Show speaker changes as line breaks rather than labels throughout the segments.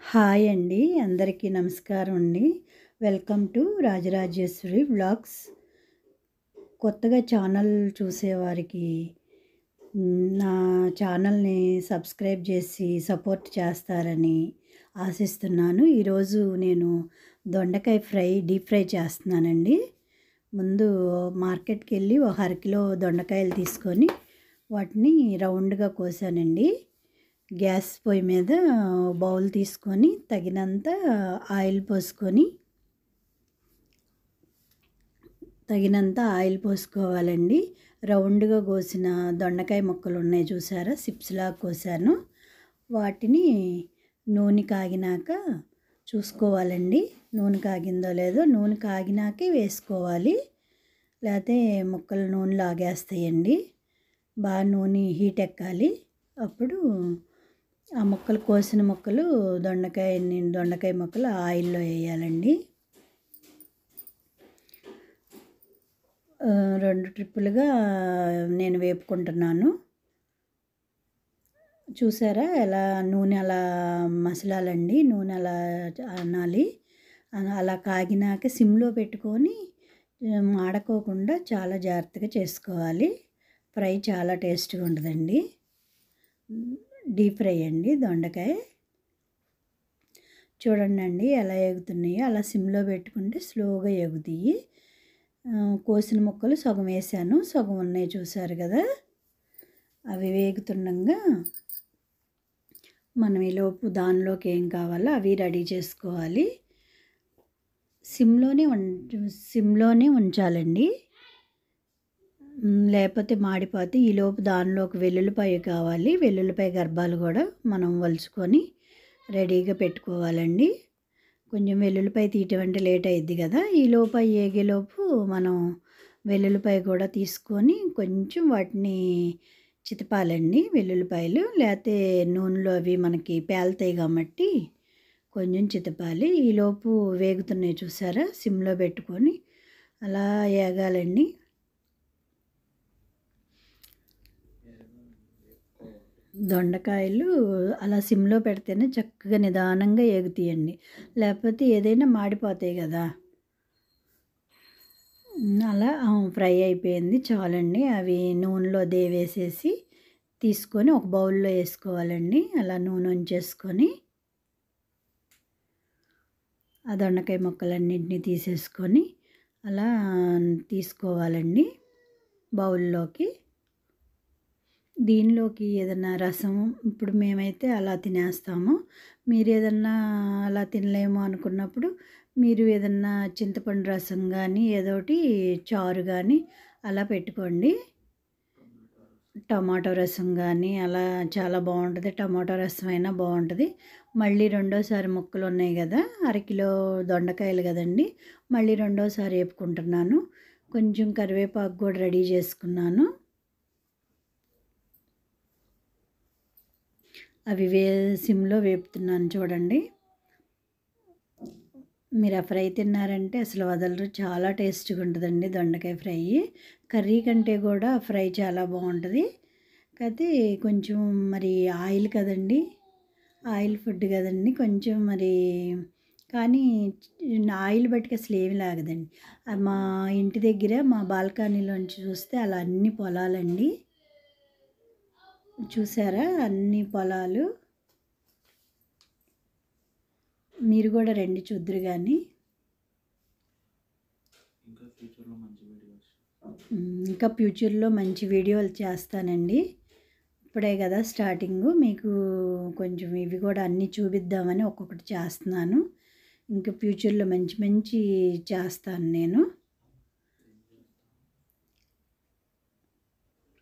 Hi అండి. అందరికీ నమస్కారం అండి. Welcome to Rajarajeshwari vlogs. కొత్తగా ఛానల్ చూసేవారికి నా ఛానల్‌ని సబ్స్క్రైబ్ చేసి సపోర్ట్ చేస్తారని ఆశిస్తున్నాను. ఈరోజు నేను దొండకాయ డీప్ ఫ్రై చేస్తున్నానండి. ముందు మార్కెట్‌కెళ్ళి ఒక అరకిలో దొండకాయలు తీసుకొని వాటిని రౌండ్‌గా కోసానండి. గ్యాస్ పొయ్యి మీద బౌల్ తీసుకొని తగినంత ఆయిల్ పోసుకోవాలండి. రౌండ్గా కోసిన దొండకాయ ముక్కలు ఉన్నాయి చూసారా, సిప్స్లాగా కోసాను. వాటిని నూనె కాగినాక చూసుకోవాలండి. నూనె కాగిందో లేదో, నూనె కాగినాకే వేసుకోవాలి, లేకపోతే ముక్కలు నూనె లాగేస్తాయండి. బాగా నూనె హీట్ ఎక్కాలి. అప్పుడు ఆ ముక్కలు, కోసిన ముక్కలు దొండకాయ ముక్కలు ఆయిల్లో వేయాలండి. 2 ట్రిప్పులుగా నేను వేపుకుంటున్నాను. చూసారా ఎలా నూనె అలా మసలాలండి, నూనె అలా అనాలి. అలా కాగినాక సిమ్లో పెట్టుకొని మాడకోకుండా చాలా జాగ్రత్తగా చేసుకోవాలి. ఫ్రై చాలా టేస్ట్గా ఉంటుందండి. డీప్ ఫ్రై అండి దొండకాయ. చూడండి ఎలా ఎగుతున్నాయో, అలా సిమ్లో పెట్టుకుంటే స్లోగా ఎగుతాయి. కోసిన ముక్కలు సగం వేసాను, సగం ఉన్నాయి చూసారు కదా. అవి వేగుతుండగా మనం ఈలోపు దానిలోకి ఏం కావాలో అవి రెడీ చేసుకోవాలి. సిమ్లోనే ఉంచాలండి, లేకపోతే మాడిపోతే. ఈలోపు దానిలోకి వెల్లుల్లిపాయ కావాలి. వెల్లుల్లిపాయ గర్భాలు కూడా మనం వలుచుకొని రెడీగా పెట్టుకోవాలండి. కొంచెం వెల్లుల్లిపాయ తీయటం అంటే లేట్ అయ్యిద్ది కదా. ఈలోపు ఏగేలోపు మనం వెల్లుల్లిపాయ కూడా తీసుకొని కొంచెం వాటిని చితపాలండి. వెల్లుల్లిపాయలు లేకపోతే నూనెలో అవి మనకి పేలుతాయి కాబట్టి కొంచెం చితపాలి. ఈలోపు వేగుతున్నాయి చూసారా, సిమ్లో పెట్టుకొని అలా ఏగాలండి. దొండకాయలు అలా సిమ్లో పెడితేనే చక్కగా నిదానంగా ఎగుతాయండి, లేకపోతే ఏదైనా మాడిపోతాయి కదా. అలా ఫ్రై అయిపోయింది, చాలండి. అవి నూనెలో దేవేసేసి తీసుకొని ఒక బౌల్లో వేసుకోవాలండి. అలా నూనె ఉంచేసుకొని ఆ దొండకాయ ముక్కలన్నింటినీ తీసేసుకొని అలా తీసుకోవాలండి బౌల్లోకి. దీనిలోకి ఏదైనా రసం, ఇప్పుడు మేమైతే అలా తినేస్తాము. మీరు ఏదన్నా అలా తినలేము అనుకున్నప్పుడు మీరు ఏదన్నా చింతపండు రసం కానీ ఏదోటి చారు కానీ అలా పెట్టుకోండి. టమాటో రసం కానీ అలా చాలా బాగుంటుంది. టమాటో రసం అయినా బాగుంటుంది. మళ్ళీ రెండోసారి ముక్కలు ఉన్నాయి కదా, అరకిలో దొండకాయలు కదండి, మళ్ళీ రెండోసారి వేపుకుంటున్నాను. కొంచెం కరివేపాకు కూడా రెడీ చేసుకున్నాను. అవి సిమ్లో వేపుతున్నాను చూడండి. మీరు ఆ ఫ్రై తిన్నారంటే అసలు వదలరు, చాలా టేస్ట్గా ఉంటుందండి దొండకాయ ఫ్రై. కర్రీ కంటే కూడా ఫ్రై చాలా బాగుంటుంది. కాకపోతే కొంచెం మరి ఆయిల్ కదండి, ఆయిల్ ఫుడ్ కదండి, కొంచెం మరి కానీ ఆయిల్ బట్టి అసలు ఏమి లాగదండి. మా ఇంటి దగ్గర మా బాల్కనీలోంచి చూస్తే అలా అన్ని పొలాలండి. చూసారా, అన్ని పొలాలు. మీరు కూడా రండి చూద్దురు కానీ. ఇంకా ఫ్యూచర్లో మంచి వీడియోలు చేస్తానండి. ఇప్పుడే కదా స్టార్టింగు, మీకు కొంచెం ఇవి కూడా అన్నీ చూపిద్దామని ఒక్కొక్కటి చేస్తున్నాను. ఇంకా ఫ్యూచర్లో మంచి మంచి చేస్తాను నేను.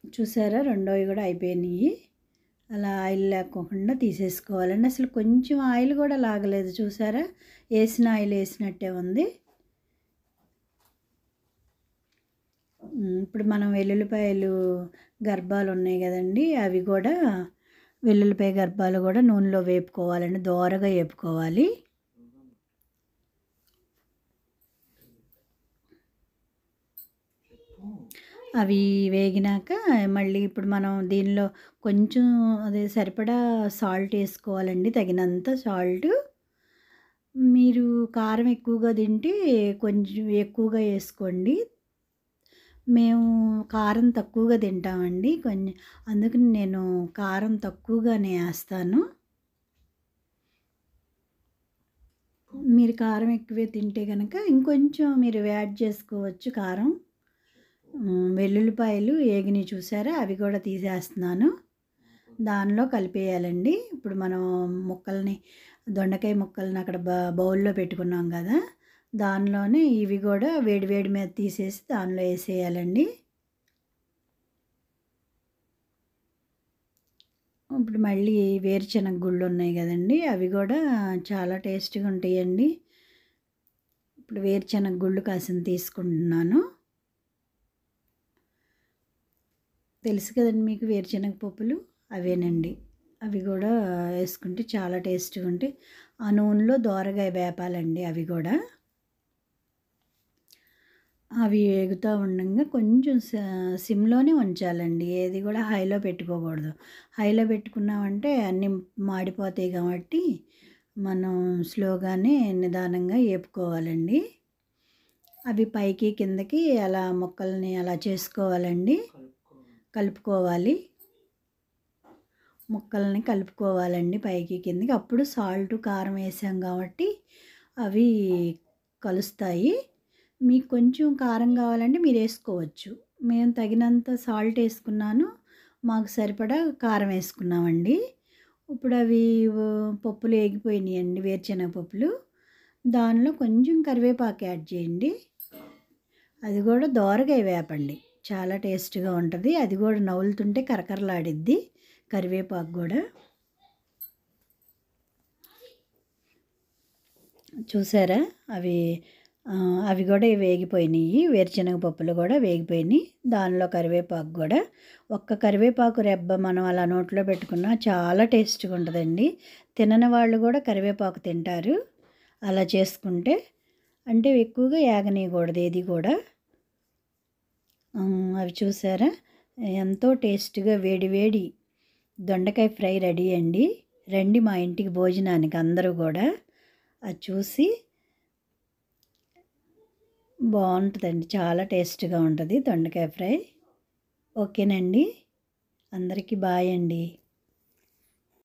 చూసారా, రెండోవి కూడా అయిపోయినాయి. అలా ఆయిల్ లేకోకుండా తీసేసుకోవాలండి. అసలు కొంచెం ఆయిల్ కూడా లాగలేదు చూసారా, వేసిన ఆయిల్ వేసినట్టే ఉంది. ఇప్పుడు మనం వెల్లుల్లిపాయలు గర్భాలు ఉన్నాయి కదండి, అవి కూడా వెల్లుల్లిపాయ గర్భాలు కూడా నూనెలో వేపుకోవాలండి, దోరగా వేపుకోవాలి. అవి వేగినాక మళ్ళీ ఇప్పుడు మనం దీనిలో కొంచెం అదే సరిపడా సాల్ట్ వేసుకోవాలండి, తగినంత సాల్ట్. మీరు కారం ఎక్కువగా తింటే కొంచెం ఎక్కువగా వేసుకోండి. మేము కారం తక్కువగా తింటామండి. అందుకని నేను కారం తక్కువగానే ఏస్తాను. మీరు కారం ఎక్కువే తింటే గనక ఇంకొంచెం మీరు యాడ్ చేసుకోవచ్చు కారం. వెల్లుల్లిపాయలు ఏగినయి చూసారా? అవి కూడా తీసేస్తున్నాను. దానిలో కలిపేయాలండి. ఇప్పుడు మనం దొండకాయ ముక్కల్ని అక్కడ బౌల్‌లో పెట్టుకున్నాం గదా! దానిలోనే ఇవి గూడా వేడి వేడి మీద తీసేసి దానిలో ఏసేయాలండి. ఇప్పుడు మళ్ళీ వేరుశనగ గుళ్ళున్నాయి గదండీ! అవి గూడా చాలా టేస్ట్‌గా ఉంటాయండి. ఇప్పుడు వేరుశనగ గుళ్ళు కాసింత తీసుకుంటున్నాను. తెలుసు కదండీ మీకు వేరుశనగ పప్పులు అవేనండి. అవి గూడా ఏసుకుంటే చాలా టేస్ట్‌గా ఉంటాయి. ఆ నూనెలో దోరగా వేపాలండి అవి గూడా. అవి ఏగుతా ఉండంగా కొంచెం సిమ్‌లోనే ఉంచాలండి. ఏది గూడా హైలో పెట్టుకోకూడదు. హైలో పెట్టుకున్నామంటే అన్నీ మాడిపోతాయి కాబట్టి మనం స్లోగానే నిదానంగా ఏపుకోవాలండి. అవి పైకి కిందకి అలా ముక్కల్ని అలా చేసుకోవాలండి. కలుపుకోవాలి. ముక్కల్ని కలుపుకోవాలండి పైకి కిందకి. అప్పుడు సాల్టు, కారం వేసాం కాబట్టి అవి కలుస్తాయి. మీకు కొంచెం కారం కావాలంటే మీరేసుకోవచ్చు. మేము తగినంత సాల్ట్ ఏసుకున్నాను. మాకు సరిపడా కారం వేసుకున్నామండి. ఇప్పుడు అవి పప్పులు ఏగిపోయినాయండి వేరుశనగ పప్పులు. దానిలో కొంచెం కరివేపాకు యాడ్ చేయండి. అది కూడా దోరగా వేపండి. చాలా టేస్ట్‌గా ఉంటది. అది కూడా నములుతుంటే కరకరలాడిద్ది కరివేపాకు గూడా. చూసారా? అవి గూడా వేగిపోయినియి. వేరుశనగ పప్పులు గూడా వేగిపోయినియి. దానిలో కరివేపాకు గూడా ఒక్క కరివేపాకు రెబ్బ మనం అలా నోట్లో పెట్టుకున్నా చాలా టేస్ట్‌గా ఉంటదండి. తినని వాళ్ళు గూడా కరివేపాకు తింటారు అలా చేసుకుంటే. అంటే ఎక్కువగా ఏగనీయకూడదు ఏది గూడా. అవి చూసారా? ఎంతో టేస్ట్‌గా వేడి వేడి దొండకాయ ఫ్రై రెడీ అండి. రండి మా ఇంటికి భోజనానికి అందరూ గూడా. అది చూసి బావుంటదండి. చాలా టేస్ట్‌గా ఉంటది దొండకాయ ఫ్రై. ఓకేనండి. అందరికీ బాయ్ అండి.